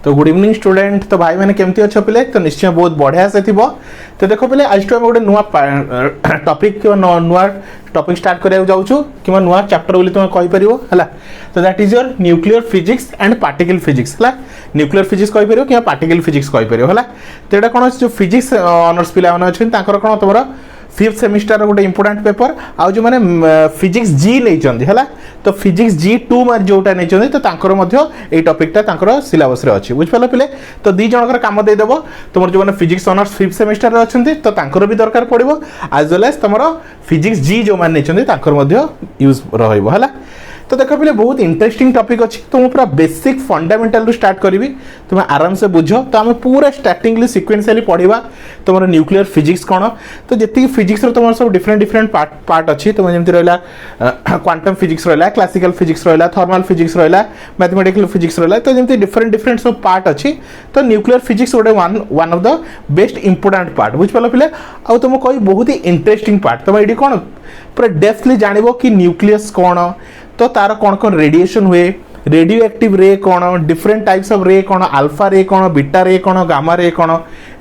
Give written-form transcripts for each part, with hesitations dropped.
तो good evening student. तो भाई मैंने केमती अच्छे पिले तो निश्चय बहुत बढ़िया से थी। तो देखो पिले आज तो गोटे नुआ टॉपिक नुआ टॉपिक स्टार्ट करिया जाऊँ कि नुआ चैप्टर बोली तुम कहि परिवो हला। तो that is your nuclear physics and particle physics हला। न्यूक्लियर फिजिक्स कहि परिवो कि पार्टिकल फिजिक्स कहि परिवो हला। तो एटा कोन जो फिजिक्स ऑनर्स पिला माने अछन ताकर कोन तमरा फिफ्थ सेमिस्टर गोटे इंपोर्टाट पेपर आउ जो मैंने फिजिक्स जी नहीं है तो फिजिक्स जी 2 मार्क जोटा नहीं तो तांकर मध्य ए टॉपिकटा तांकर सिलेबस रे अछि बुझिपाल पिले। तो दी जनकर काम दे देबो तुमर जो मैंने फिजिक्स ऑनर्स फिफ्थ सेमिस्टर रे अछंती तो तांकर भी दरकार पड़िबो एज वेल एज तुमर फिजिक्स जी जो माने नहीं तांकर मध्य यूज रहइबो हला। तो देख पे बहुत इंटरेस्टिंग टॉपिक अच्छी तो मुझे पूरा बेसिक फंडामेंटल स्टार्ट करी तुम आराम से बुझ। तो आम पूरा स्टार्टिंगली सिक्वेंशियली पढ़ा तुम न्यूक्लियर फिजिक्स कौन तो जी फिजिक्स तुम सब डिफरेंट पार्ट अच्छी तुम जमी रहा क्वांटम फिजिक्स रहा क्लासिकल फिजिक्स रहा थर्माल फिजिक्स रहा मैथमेटिकल फिजिक्स रहा तो जमी डिफरेंट सब पार्ट अच्छी। तो न्यूक्लियर फिजिक्स गोटे one of the best important part बुझिपाल पिले। आउ तुम कह बहुत ही इंटरेस्टिंग पार्ट तुम ये कौन पूरा डेप्थली जान कि न्यूक्लियस कौन तो तार कौन कौन रेडिएशन हुए रेडियो एक्टिव रे कौन डिफरेंट टाइप्स ऑफ रे कौन अल्फा रे कौन बीटा रे कौन गामा रे कौन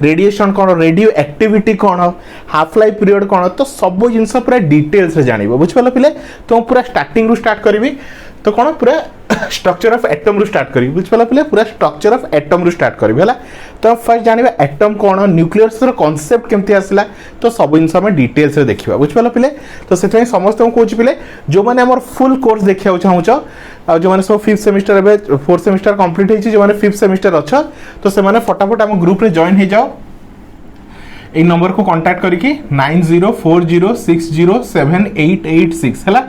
रेडिएशन कौन रेडियो एक्टिविटी कौन हाफ लाइफ पीरियड कौन तो सब जिनस पूरा डिटेल्स रे जानिबो बुझिपाल पिले। तो पूरा स्टार्टिंग रु स्टार्ट करी तो कौन पूरा स्ट्रक्चर ऑफ एटम रु स्टार्ट करी बुझिपाल पिले पूरा स्ट्रक्चर ऑफ एटम रु स्टार्ट करी हला। तो फर्स्ट जानिबा एटम कौन न्यूक्लियस रो कांसेप्ट केमती आसला तो सब जिनस हम डिटेल्स रे देखिबा बुझिपाल पिले। तो सेथै समस्त को कहूची पिले जो माने हमर फुल कोर्स देखिया चाहूछ आ जो माने सब फिफ्थ सेमिस्टर एबे फोर्थ सेमिस्टर कंप्लीट हेछि जो माने फिफ्थ सेमिस्टर अच्छा तो से माने फटाफट हम ग्रुप रे जॉइन हे जाओ ए नंबर को कांटेक्ट करके 9040607886 हला।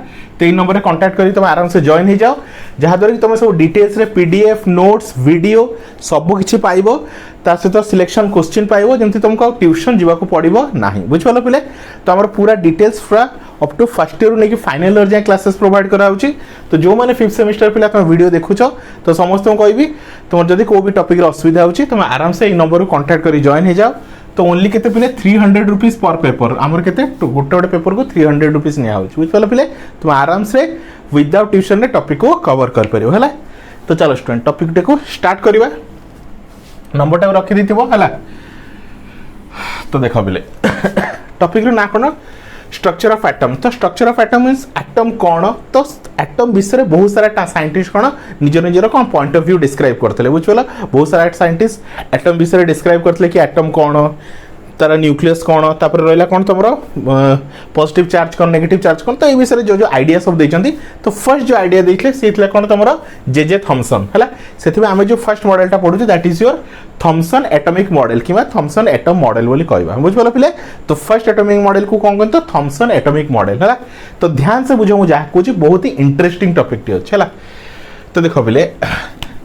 तो नंबर कांटेक्ट करी तुम आराम से जॉइन हो जाओ जहाँ द्वारा कि तुम सब डिटेल्स रे पीडीएफ नोट्स वीडियो सब किछि पाइबो ता सहित सिलेक्शन क्वेश्चन पाइबो जमती तुमको ट्यूशन जीवा को पड़िबो नाही बुझिपाल पिले। तो हमर पूरा डिटेल्स पूरा अप टू फर्स्ट ईयर नेकी फाइनल ईयर जाय क्लासेस प्रोवाइड करा होची। तो जो माने फिफ्थ सेमिस्टर पिला तुम वीडियो देखुछो तो समस्त को कहबी तुम जदी को भी टॉपिक रे असुविधा होची तुम आराम से ए नंबर को कांटेक्ट करी जॉइन हो जाओ। तो ओनली केते पिले 300 रुपीस पर पेपर आमर केते गोटे गोटे पेपर को 300 रुपीस निया होची बुझिपाल पिले। तुम आराम से विदाउट ट्यूशन रे टॉपिक को कवर कर परियो हला। तो चलो स्टूडेंट टॉपिक को स्टार्ट करिवा नंबर टा रखि दिथिबो हला। तो देखो पिले टॉपिक रो ना कोन स्ट्रक्चर ऑफ एटम। तो structure of atom means atom कौन तो एटम विषय में बहुत सारा साइंटिस्ट कौन निज निजर कौन पॉइंट ऑफ व्यू डिस्क्राइब करते बुझिपाल। बहुत सारा साइंटिस्ट एटम विषय में डिस्क्राइब करते कि एटम कौन तार न्यूक्लियस कौन तापर रहा कौन तुम पॉजिटिव चार्ज कौन नेगेटिव चार्ज कौन तो ये विषय जो जो आइडिया सब देते। तो फर्स्ट जो आइडिया देते सी कौन तुम जे थॉमसन है से आम जो फर्स्ट मॉडलटा पढ़ुचे that is your Thomson atomic model कि थॉमसन एटम मॉडल बोली कहवा बुझिपाल पिले। तो फर्स्ट एटॉमिक मॉडल को कौन कहते थॉमसन एटॉमिक मॉडल है। तो ध्यान से बुझो मुझे कहूँ बहुत ही इंटरेस्टिंग टॉपिक अच्छे है। तो देखो पिले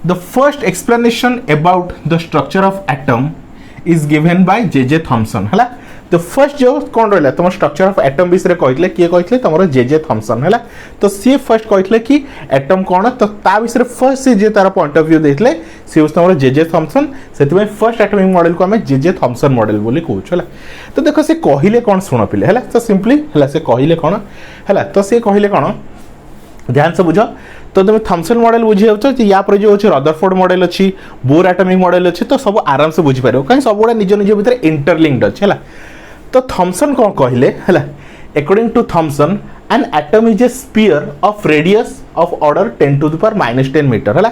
the first explanation about the structure of atom is given by J Thomson है। तो फर्स्ट जो कौन रहा तुम स्ट्रक्चर ऑफ एटम विषय कहते किए कहते तुम जे थॉमसन है। तो सी फर्स्ट कहते कि एटम कौन तो ता विषय फर्स्ट से जे तार पॉइंट ऑफ व्यू देते सी हूँ तुम जे थॉमसन से फर्स्ट एटॉमिक मॉडल को आम जे थॉमसन मॉडल बोली कहूँ है। तो देखो से कहले कौन शुण पिले है तो सिंपली है से कहले कौन है तो सी कहले कौन ध्यान से बुझ। तो तुम थॉमसन मॉडल बुझी या पर जो अच्छे रदरफोर्ड मॉडल अच्छी बोर एटॉमिक मॉडल अच्छी तो सब आराम से बुझी पार कहीं सब गुड़ा निज निज भितर इंटरलिंक्ड अच्छे है। तो थॉमसन कौन कहले है according to Thomson an atom is a sphere of radius of order 10 to the power -10 metre है।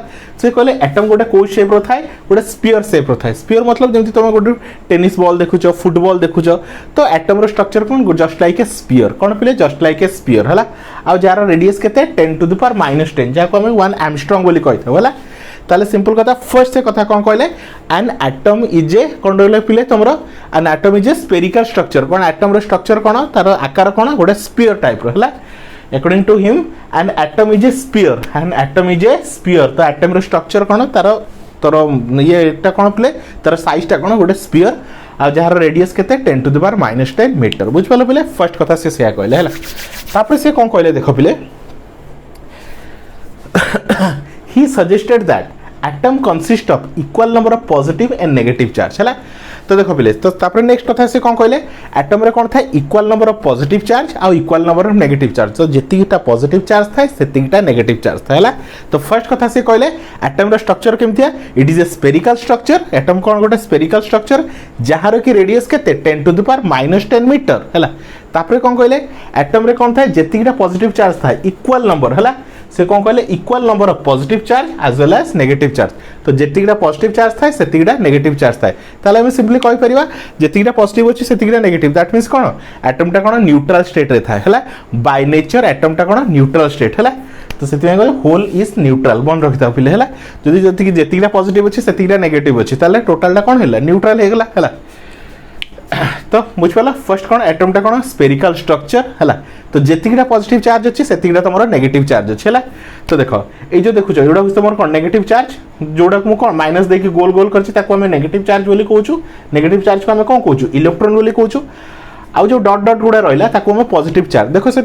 से कहले एटम गोटे कौ शेप रो थाए गोटे स्पीयर शेप रो थाए। स्पीयर मतलब जमी तुम गोटे टेनिस बॉल देखुच फुटबॉल देखुच तो एटम रो स्ट्रक्चर कौन जस्ट लाइक ए स्पीयर कौन पिले जस्ट लाइक ए स्पीयर है। आ जार रेडियस केते 10 to the power -10 जहाँ आम 1 एंगस्ट्रॉम बोली कही है। ताले सिंपल कथा फर्स्ट से कथा कौन कहले एन एटम इज ए कौन रहा पिले तुम an atom is a spherical structure कौन एटम रो स्ट्रक्चर कौन तार आकार कौन गोटे स्पीयर टाइप रो है। According to him an atom is a sphere an atom is a sphere. तो एटम रो स्ट्रक्चर कौन तार तोर ये कौन पिले तार साइजटा कौन गोटे स्पीयर आ जार रेडियस केते 10 to the power -10 मीटर बुझिपाल पिले। फर्स्ट कथा से सेया कहले है। तापर से कौन कहले देखो पिले he suggested that atom consist of equal number of positive and negative charge है। तो देखो पिले तो तापर नेक्स्ट कथा से कौन कहले एटम रे कौन था equal number of positive charge आ equal number of negative charge. तो जेतिटा पॉजिटिव चार्ज था सेतिटा नेगेटिव चार्ज था है। तो फर्स्ट कथा से कहले एटम रो स्ट्रक्चर केमतिया it is a spherical structure. Atom कौन गोटे स्फेरिकल स्ट्रक्चर जहार की रेडियस केते 10 टू द पावर -10 मीटर है। तापर कौन कहले एटम रे कौन था जेतिटा पॉजिटिव चार्ज था इक्वल नंबर है से कौन कहले equal number of positive charge as well as negative charge. तो जेतिटा पॉजिटिव चार्ज था सेतिटा नेगेटिव चार्ज था ताले हम सिंपली कहि परिबा जेतिटा पॉजिटिव अछि सेतिटा नेगेटिव दैट मींस कोन एटम टा कोन न्यूट्रल स्टेट रे था हैला बाय नेचर एटम टा कोन न्यूट्रल स्टेट हैला। तो सेति में होल इज न्यूट्रल बन रखिता पिले हैला जदि जेतिटा पॉजिटिव अछि सेतिटा नेगेटिव अछि ताले टोटल टा कोन हैला न्यूट्रल हे गेला हैला। तो बुझ पाला फर्स्ट कौन एटम टा कौन स्फेरिकल स्ट्रक्चर है। तो जेतिकटा पॉजिटिव चार्ज अच्छी सेतिकटा तुम नेगेटिव चार्ज अच्छी है। तो देख ये जो देखुच एटा तुम कौन नेगेटिव चार्ज जोड़ा को कौन माइनस देके गोल गोल कर नेगेटिव चार्ज बोली कहूँ। नेगेटिव चार्ज को आम कौन कहूँ इलेक्ट्रॉन बोली कहूँ। आउ जो डॉट डॉट गुड़ा रहा ताको पॉजिटिव चार्ज देखो से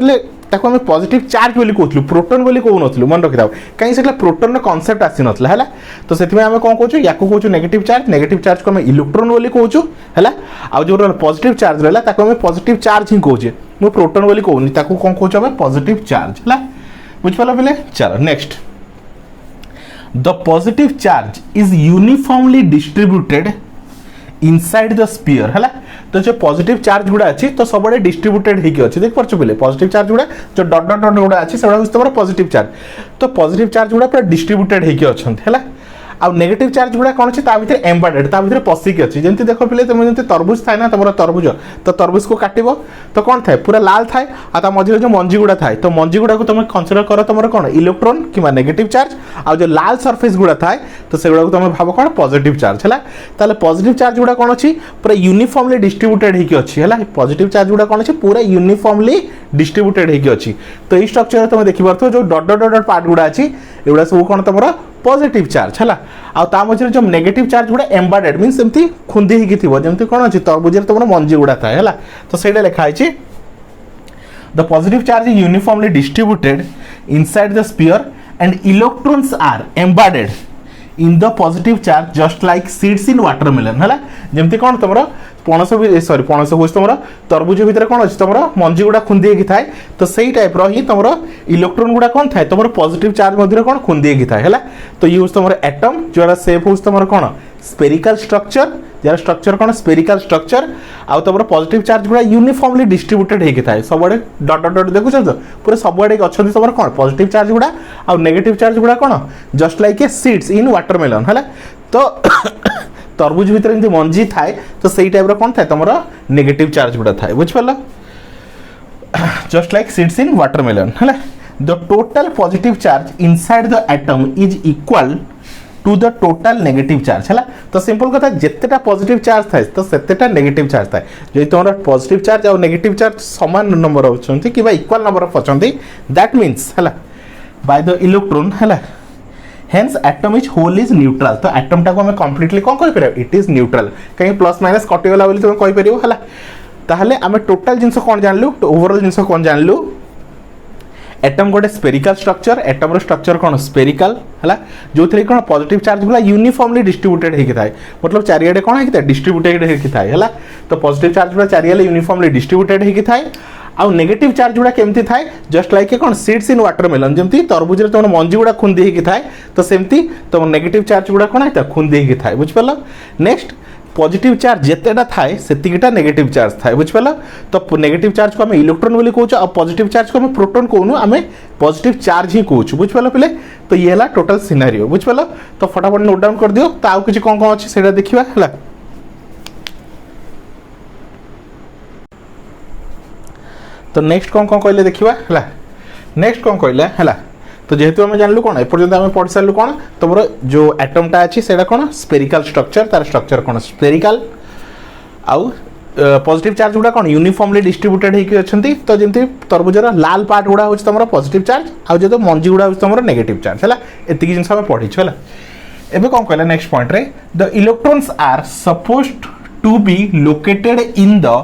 ताको आम पॉजिटिव चार्ज बोली कहूँ प्रोटोन बोली कहूँ मन रखी था कहीं से प्रोटोन कॉन्सेप्ट आसी नाला है। तो से आम कौन कहूँ या कहूँ नेगेटिव चार्ज को आम इलेक्ट्रॉन बोली कहूँ है। आउ जो पॉजिटिव चार्ज रहा ताको आम पॉजिटिव चार्ज ही कहूँ मु प्रोटोन बोली कहूँ ताको कौन कहूँ आम पॉजिटिव चार्ज है। बुझिपाल पे चलो next the positive charge is uniformly distributed inside the sphere है। तो जो पॉजिटिव चार्ज गुड़ा अच्छी तो सब डिस्ट्रीब्यूटेड होगी अच्छी देख पार्छ पे पॉजिटिव चार्ज गुड़ा जो डॉट डॉट डॉट गुड़ा अच्छी से तुम पॉजिटिव चार्ज। तो पॉजिटिव चार्ज गुड़ा पूरा डिस्ट्रीब्यूटेड होगी अच्छा है। आ नेगेटिव चार्ज गुड़ा कौन अच्छे भीतर एम्बेडेड भीतर पशिकी अच्छी जमी देख पे तुम जमी तरबुज थाए ना तुम तरबुज तो तरबुज को काट तो कौन थाए पूरा लाल थाए आ मझे जो मंजी गुड़ा थाए तो मंजी गुड़ा को तुम कनसीडर कर तुम कौन इलेक्ट्रॉन कि नेगेटिव चार्ज आ जो लाल सरफेस गुड़ा थाए तो से गुड़ा तुम भाव कौन पॉजिटिव चार्ज है। ताले पॉजिटिव चार्ज गुड़ा कौन अच्छी पूरा यूनिफॉर्मली डिस्ट्रीब्यूटेड होगी अच्छी है। पॉजिटिव चार्ज गुड़ा कौन अच्छी पूरा यूनिफॉर्मली डिस्ट्रीब्यूटेड होगी अच्छी। तो ये स्ट्रक्चर तुम देखिए जो डॉट डॉट डॉट पार्ट गुड़ा अच्छी एगुड़ा सब कौन तुम पॉजिटिव चार्ज है। आ मझे जो नेगेटिव चार्ज गुड़ा एम्बेडेड मीन्स एमती खुंदी होगी थी जमी कौन अच्छी तरबुज तुम मंजी गुड़ा थाए है। तो सहीटा लिखाई the positive charge is uniformly distributed inside the sphere and electrons are embedded in the positive charge just like seeds in watermelon है। जमती कौन तुम पणस सॉरी पणस हूँ तुम तरबुज भितर कौन अच्छी तुम मंजी गुड़ा खुंदी होगी थाए तो सही टाइप री तुम इलेक्ट्रॉन गुड़ा कौन थाए तुम पॉजिटिव चार्ज मध्य कौन खुंदी होगी थाए है। तो ये हूँ तुम एटम जो सेप हूँ तुम कौन स्फेरिकल स्ट्रक्चर जार स्ट्रक्चर कौन स्फेरिकल स्ट्रक्चर आउ तुम पॉजिटिव चार्ज गुड़ा यूनिफॉर्मली डिस्ट्रीब्यूटेड होगी थाए सबुआड़े डॉट डॉट डॉट देखुच तो पूरा सबुआड़े अच्छा तुम कौन पॉजिटिव चार्ज गुड़ा आउ नेगेटिव चार्ज गुड़ा कौन just like a seeds in watermelon है। तो तरबुज भितर एमती मंजी थाए तो सही टाइप कौन थाए तुम नेगेटिव चार्ज गुड़ा थाए बुझिपाल just like seeds in watermelon है। The total positive charge inside the atom is equal to the total negative charge है। तो सिंपल कथा जितेटा पॉजिटिव चार्ज थाए तो सेतेटा नेगेटिव चार्ज थाए जो तुम पॉजिटिव चार्ज और नेगेटिव चार्ज समान नंबर अच्छे कि इक्वल नंबर ऑफ अच्छा दैट मीन्स है बाय द इलेक्ट्रॉन है hence atom is whole is neutral. तो एटम टाको हमें कंप्लीटली कौन कह इट इज न्यूट्रल कहीं प्लस माइनस कटिगला बोली तुम कहीपर है। ताहले आम टोटाल जिनस कौन जानलु ओवरऑल जिनस कौन जानलु एटम गोटे स्फेरिकल स्ट्रक्चर एटम स्ट्रक्चर कौन स्फेरिकल है जो थी कौन पॉजिटिव चार्ज गुला यूनिफॉर्मली डिस्ट्रीब्यूटेड होगी थाए मतलब चारिआडे कौन होगी डिस्ट्रीब्यूटेड होगी थाए है। तो पॉजिटिव चार्ज गुला चारिआडे यूनिफॉर्मली डिस्ट्रीब्यूटेड होगी थाए आउ नेगेटिव चार्ज गुड़ा केमती थाए जस्ट लाइक कौन सीड्स इन वाटरमेलन जमी तरबुज तुम मंजी गुड़ा खुंदी होगी थाए तो सेमती तुम नेगेटिव चार्ज गुड़ा कौन है खुंदी होगी थाए बुझिपाल। नेक्स्ट पॉजिटिव चार्ज जितेटा थाए सेतिकिटा नेगेटिव चार्ज थाए बुझिपाल। तो नेगेटिव चार्ज को आम इलेक्ट्रॉन बोली कहूँ और पॉजिटिव चार्ज को आम प्रोटोन कहूँ आम पॉजिटिव चार्ज ही कहूँ बुझिपाल पे। तो ये है टोटल सिनारियो बुझिपाल। तो फटाफट नोट डाउन कर दियो तो आउ किसी कौन कौन अच्छे से देखा है। तो नेक्स्ट कौन कौन कहले देखा है नेक्स्ट कौन कहले है। तो जेहेतु आम जानलु कौन एपर्यंत आम पढ़ी सारू कौन तुम जो एटमटा अच्छी से कौन स्फेरिकल स्ट्रक्चर तार स्ट्रक्चर कौन स्फेरिकल आउ पॉजिटिव चार्ज गुड़ा कौन यूनिफॉर्मली डिस्ट्रीब्यूटेड होगी अच्छा। तो जमी तरबुजर लाल पार्ट गुड़ा हूँ तुम पॉजिटिव चार्ज आउ जो मंजी गुड़ा हूँ तुम नेगेटिव चार्ज है एति जिन पढ़ीछु है। एबे कौन कहला नेक्स्ट पॉइंट रे the electrons are supposed to be located in the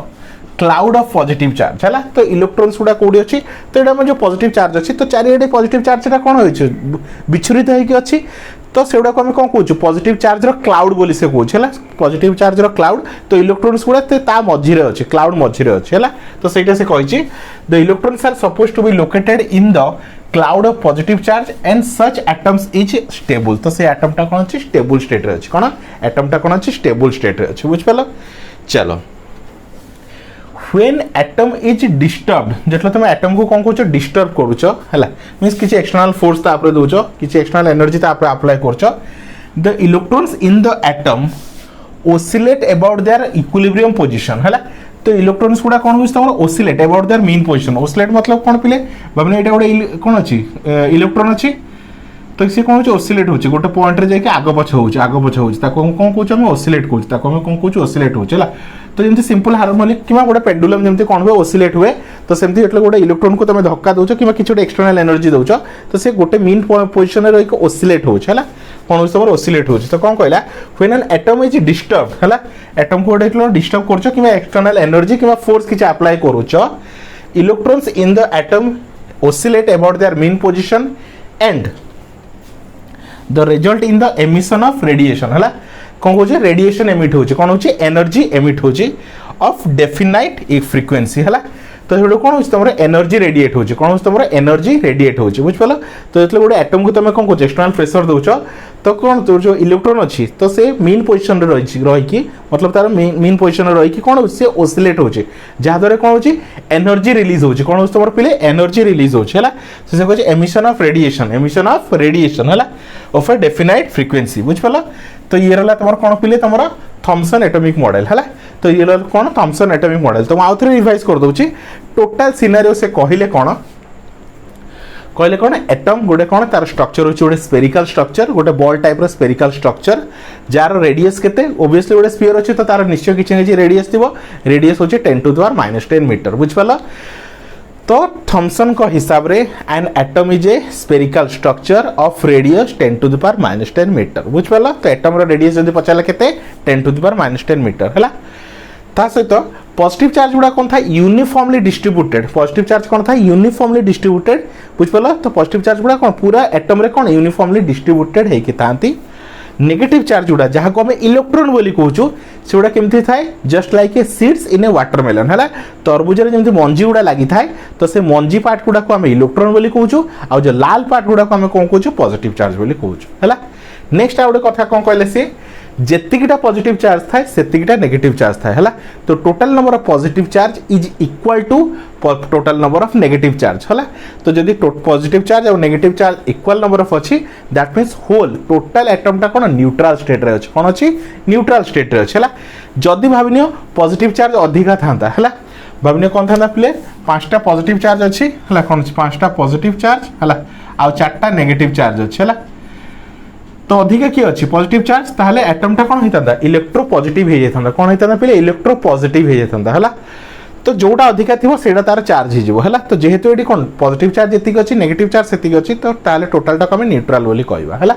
cloud of positive charge है। तो इलेक्ट्रॉन्स गुड़ा कौटी अच्छी तो ये जो पॉजिटिव चार्ज अच्छी तो चारिआडे पॉजिटिव चार्ज कौन हो विच्छुरित होगी अच्छी तो सेगुड़ा को आम कौन कौच पॉजिटिव चार्ज क्लाउड बोली से कौच है पॉजिटिव चार्ज क्लाउड तो इलेक्ट्रॉन्स गुड़ा ता मझीरे अच्छे क्लाउड मझीरे अच्छे है तो सहीटा से कही the electrons are suppose to be located in the cloud of positive charge and such atoms is stable तो से एटमटा कौन अच्छे स्टेबल स्टेट रे अच्छे कौन एटमटा कौन अच्छे स्टेबल स्टेट रे अच्छे बुझिपाल चलो when atom is disturbed जेतले तुम एटम को कौन कहछ डिस्टर्ब करूछ हैला मींस किछि एक्सटर्नल फोर्स ता आपरे दोछ किछि एक्सटर्नल एनर्जी ता आपरे अप्लाई करछ the electrons in the atom oscillate about there equilibrium position हैला तो इलेक्ट्रॉन्स गुडा कोन होइछ तमर oscillate about their mean position oscillate मतलब कोन पिले भाबने एटा गोटे कोन अछि इलेक्ट्रॉन अछि तो सी कौन ओसिलेट होची गोटे पॉइंट रे जाके आगो पछ होची ताको हम कोन कहछ हम ओसिलेट कहछ ताको हम कोन कहछ ओसिलेट होचला तो जेमति सिंपल हार्मोनिक किमा गोटे पेंडुलम जेमति कोन हुए ओसिलेट हुए तो सेमति एटले गोटे इलेक्ट्रॉन को तमे धक्का दोछ किमा किछ गोटे एक्सटर्नल एनर्जी दोछ तो से गोटे मीन पोजीशन रे रहिक ओसिलेट होचला कोन होछ तमर ओसिलेट होची तो कोन कहला when an atom is disturb हला एटम को गोटे डिस्टर्ब करछ किमा एक्सटर्नल एनर्जी किमा फोर्स किछ अप्लाई करूछ electrons in the atom oscillate about their mean position and the result in the emission of radiation है कौन कौन रेडिएशन एमिट होची कौन होची एनर्जी एमिट होची ऑफ डेफिनाइट ए फ्रीक्वेंसी है तो ये कौन होची तमरे एनर्जी रेडिएट होची कौन होची तमरे एनर्जी रेडिएट होची बुझ पालो तो एतले गोटे एटम को तमे कौन कोच एक्सटर्नल प्रेशर दोछ तो कौन तो जो इलेक्ट्रॉन अछि तो से मीन पोजीशन रे रही की मतलब तार मीन पोजीशन रे रही की कौन से ओसिलेट होची जहा द्वारा कौन होची एनर्जी रिलीज होची कौन होची तमरे पिले एनर्जी रिलीज होची है से कहछ एमिशन ऑफ रेडिएशन है ऑफ अ डेफिनाइट फ्रीक्वेंसी बुझ पालो तो ये रहला तमर कौन पिले तमर थॉमसन एटॉमिक मॉडल है तो ये कौन थॉमसन एटॉमिक मॉडल तो आउ थे रिवाइज कर दूची टोटल सिनारियो से कहले कौन एटम गोटे कौन तार स्ट्रक्चर होची गोटे स्फेरिकल स्ट्रक्चर गोटे बॉल टाइप रो स्फेरिकल स्ट्रक्चर जार रेडियस केते ओब्वियसली गोटे स्फीयर अछि तो तार निश्चय किछि रेडियस थिबो रेडियस होची 10 टू द पावर -10 मीटर बुझ पाला तो थॉमसन को हिसाब रे an atom is a spherical structure of radius 10 to the power -10 metre बुझ पाला तो एटम रो रेडियस जदी पचाला केते 10 टू द पावर -10 मीटर हला ता सहित पॉजिटिव चार्ज गुड़ा कौन था यूनिफॉर्मली डिस्ट्रीब्यूटेड पॉजिटिव चार्ज कौन था यूनिफॉर्मली डिस्ट्रीब्यूटेड बुझ पाला तो पॉजिटिव चार्ज गुड़ा कौन पूरा एटम रे कौन यूनिफॉर्मली डिस्ट्रीब्यूटेड है कि थांती नेगेटिव चार्ज गुड़ा जहाँ को हमें इलेक्ट्रॉन बोली कहूँ से गुड़ा केमती थाए just like a seeds in A watermelon है तरबुज रे जेमती मंजी गुड़ा लगी थाए तो से मंजी पार्ट गुड़ा को हमें इलेक्ट्रॉन बोली कहूँ आ जो लाल पार्ट गुड़ा को हमें कौन कहूँ पॉजिटिव चार्ज बोली कहूँ है नेक्स्ट आ गोटे कथा कौन कहले सी जेतिकिटा पॉजिटिव चार्ज थाए सेतिकिटा नेगेटिव चार्ज थाए है तो total number of positive charge is equal to total number of negative charge है तो जदि पॉजिटिव चार्ज और negative charge equal number of अच्छी दैट मीन्स होल टोटल एटमटा कौन न्यूट्रल स्टेट रे अछि कौन अछि न्यूट्रल स्टेट रे अछि है जदि भाविनियो पॉजिटिव चार्ज अधिका थांता है भाविनियो कौन था प्ले 5टा पॉजिटिव चार्ज अच्छी है कौन 5टा पॉजिटिव चार्ज है आ 4टा नेगेटिव चार्ज अच्छी है तो अधिका किए अच्छी पॉजिटिव चार्ज ताहले एटमटा कौन होता इलेक्ट्रो पॉजिटिव हो जाता कौन होता पे इलेक्ट्रो पॉजिटिव हो जाता है तो जोटा अधिका थी सेटा तार चार्ज हो तो जेहेतु ये कौन पॉजिटिव चार्ज जी अच्छी नेगेटिव चार्ज से अच्छी तो ताहले टोटालटा को न्यूट्रल बोली कहवा है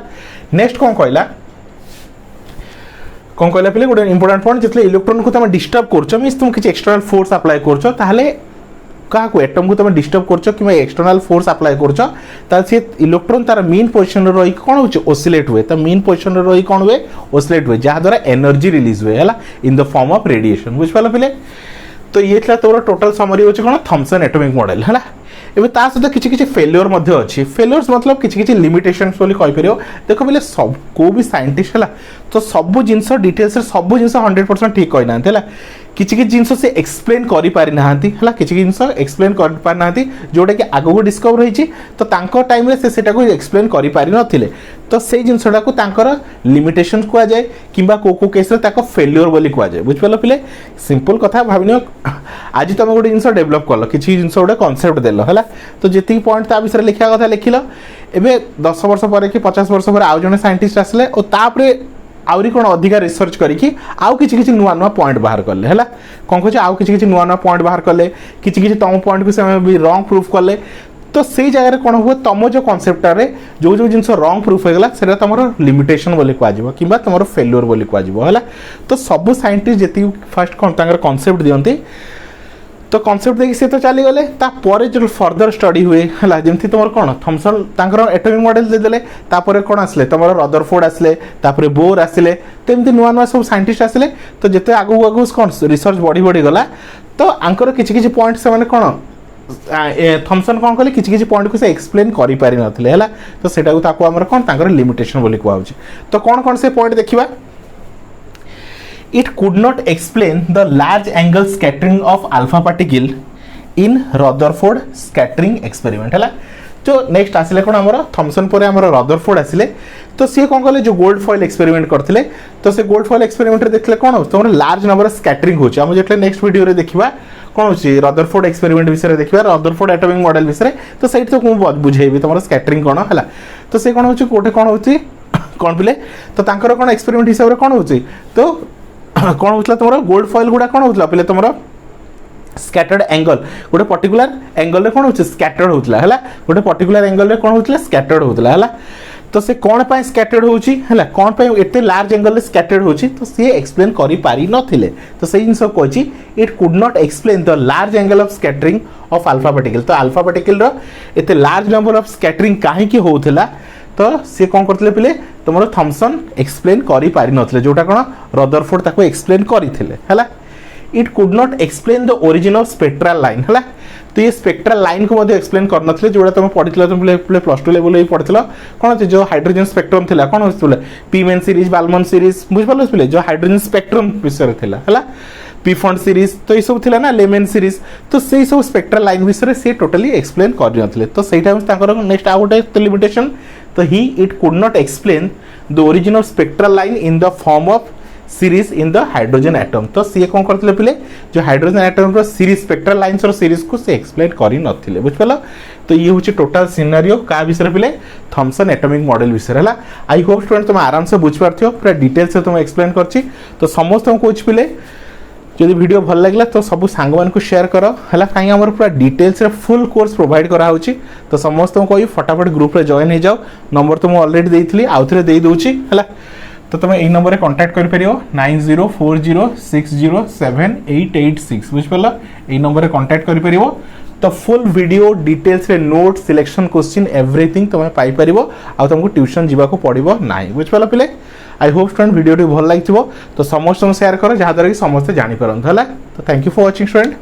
नेक्स्ट कौन कहला पे गोटे इंपोर्टेंट पॉइंट जितने इलेक्ट्रॉन को तुम डिस्टर्ब कर मीन्स तुम किसी एक्सटर्नल फोर्स अप्लाई कर क्या एटम को तुम डिस्टर्ब कर एक्सटर्नल फोर्स अप्लाई कर इलेक्ट्रॉन तार मीन पोजिशन रही कौन हो ओसिलेट हुए तो मीन पोजिशन रही कौन हुए ओसिलेट हुए जहाँ द्वारा एनर्जी रिलीज हुए है इन द फॉर्म ऑफ रेडिएशन बुझ पाल पे तो ये तोर टोटल समरी हो कौन थॉमसन एटॉमिक मॉडल है एवं ता सहित किसी फेल्योर अच्छी फेल्योर्स मतलब किसी लिमिटेशंस बोली कहीपर देख बोले सब को भी साइंटिस्ट है तो सब जिनस डिटेल्स सब जिन 100% ठीक कही ना किसी जिनस से एक्सप्लेन करि पारि नाहंती हला किसी जिनस एक्सप्लेन करि पारि नाहंती जोटा कि आगो को डिस्कवर होईची तो तांको टाइम रे से सेटा को एक्सप्लेन करि पारि नथिले तो से जिनसडा को तांकर लिमिटेशंस को जाय किबा को केस रे ताको फेल्योर बोली को जाय बुझ पालो पिले सिंपल कथा भाबिनियो आज तुम गोटे जिनस डेवलप करलो किसी जिनस गोटे कांसेप्ट देलो हला तो जेति पॉइंट ता विषय लिखा कथा लिखिलो एबे 10 वर्ष पर कि 50 वर्ष पर आउ जने साइंटिस्ट आसले और तापरे आउरी कौन अधिका रिसर्च करिकी आउ किछि नुआ नुआ पॉइंट बाहर करले हैला कौन कहछ आउ किछि नुआ नुआ पॉइंट बाहर करले किछि तम पॉइंट को से भी रॉन्ग प्रूफ करले तो से जगह कौन हुए तुम जो कॉन्सेप्ट रे जो जो जिनस रॉन्ग प्रूफ होगला सेटा तुमर लिमिटेशन बोली कहजिवो किबा तुमर फेल्योर बोली कहजिवो हैला तो सब साइंटिस्ट जेति फर्स्ट कौन तांगर कॉन्सेप्ट दियंती तो कॉन्सेप्ट देखिए सी तो चली गले तापर जो फर्दर स्टडी हुए है जमी तुम कौन थॉमसन एटॉमिक मॉडल देदेले तापर कौन आसले तुम रदरफोर्ड आसले तापर बोर आसले तो एमती नुआ नुआ सब साइंटिस्ट आसले तो जिते आगू आगू कौन रिसर्च बढ़ी बढ़ी गला तो आंकर किसी पॉइंट से मैंने कौन थॉमसन कौन कले किसी पॉइंट को से एक्सप्लेन करि पारि नथिले हैला तो सेटा को ताको हमर कोन तांकर लिमिटेशन बोली कहउची तो कौन से पॉइंट देखिबा it could not explain the large angle scattering of alpha particle in Rutherford scattering experiment हैला जो नेक्स्ट आसिले कोन हमर थॉमसन पर हमर रदरफोर्ड आसिले तो सी कोन कले जो गोल्ड फॉइल एक्सपेरिमेंट करथिले तो से गोल्ड फॉइल एक्सपेरिमेंट रे देखले कोन हो तमर लार्ज नंबर ऑफ स्कैटरिंग होची हम जेटले नेक्स्ट वीडियो रे देखिबा कोन होची रदरफोर्ड एक्सपेरिमेंट विषय देखिबा रदरफोर्ड एटॉमिक मॉडल विषय तो सैठ तो को बुझेबी तमर स्कैटरिंग कोन हैला तो से कोन होची कोठे कोन होची कोन पिले तो तांकर कोन एक्सपेरिमेंट हिसाब रे कोन होची तो कोन होतला तमर गोल्ड फॉइल गुडा कोन होतला पिले तमर स्कैटर्ड एंगल गोटे पर्टिकुलर एंगल रे कोन होची स्कैटर्ड होतला हैला गोटे पर्टिकुलर एंगल रे कोन होतला स्कैटर्ड होतला हैला तो से कोन पाई स्कैटर्ड होची हैला कोन पाई एते लार्ज एंगल रे स्कैटर्ड होची तो से एक्सप्लेन करि पारि नथिले तो से जिंस कहची it could not explain the large angle of scattering of alpha particle तो अल्फा पार्टिकल रो एते लार्ज नंबर ऑफ स्कैटरिंग काहे की होतला तो से कौन करथिले पिले तुमरो थॉमसन एक्सप्लेन करि पारि नथिले जोटा कोन रदरफोर्ड ताको एक्सप्लेन करिथिले हैला it could not explain the origin of spectral line हैला तो ये स्पेक्ट्रल लाइन को मध्ये एक्सप्लेन कर नथिले जोटा तुम पढितला तुम प्लस 2 लेवल ही पढितला कोन जो हाइड्रोजन स्पेक्ट्रम थिला कोन होतले पीमेन सीरीज बाल्मन सीरीज बुझ पालो पिले जो हाइड्रोजन स्पेक्ट्रम विषय थिला हैला पीफॉन्ट सीरीज तो ये सब थिला ना लेमेन सीरीज तो से सब स्पेक्ट्रल लाइन विषय से टोटली एक्सप्लेन कर नथिले तो सेटा हम तांकर नेक्स्ट आ गोटे लिमिटेशन तो ही it could not explain the origin of spectral line in the form of series in the hydrogen atom तो सी कौन करथिले पिले जो हाइड्रोजन एटम रो सीरीज स्पेक्ट्रल लाइन्स रो सीरीज को से एक्सप्लेन करि नथिले बुझ पालो तो ये होची टोटल सिनेरियो का विषय पिले थॉमसन एटॉमिक मॉडल विषय हला आई होप स्टूडेंट तुम आराम से बुझ पारथियो पूरा डिटेल से तुम एक्सप्लेन करछि तो समस्त हम कोच पिले जदि वीडियो भल लागला तो सब सांग मान को शेयर करो हला काई हमर पूरा डिटेल्स रे फुल कोर्स प्रोवाइड करा होची तो समस्त को कोई फटाफट ग्रुप रे जॉइन हो जाओ नंबर तो मैं ऑलरेडी देइथली आउथरे देइ दोची हला तो तुम यही नंबर कांटेक्ट कर परियो 9040607886 बुझ पल्ला यही नंबर कांटेक्ट कर परियो तो फुल वीडियो डिटेल्स रे नोट सिलेक्शन क्वेश्चन एवरीथिंग तुम पाई परिबो आ तुमको ट्यूशन जीवा को पड़िबो नाही बुझ पल्ला पिले I hope student video T भल लागिथिबो तो समस्त शेयर करो जहा द्वारा कि समस्त जानि परन हला तो thank you for watching student.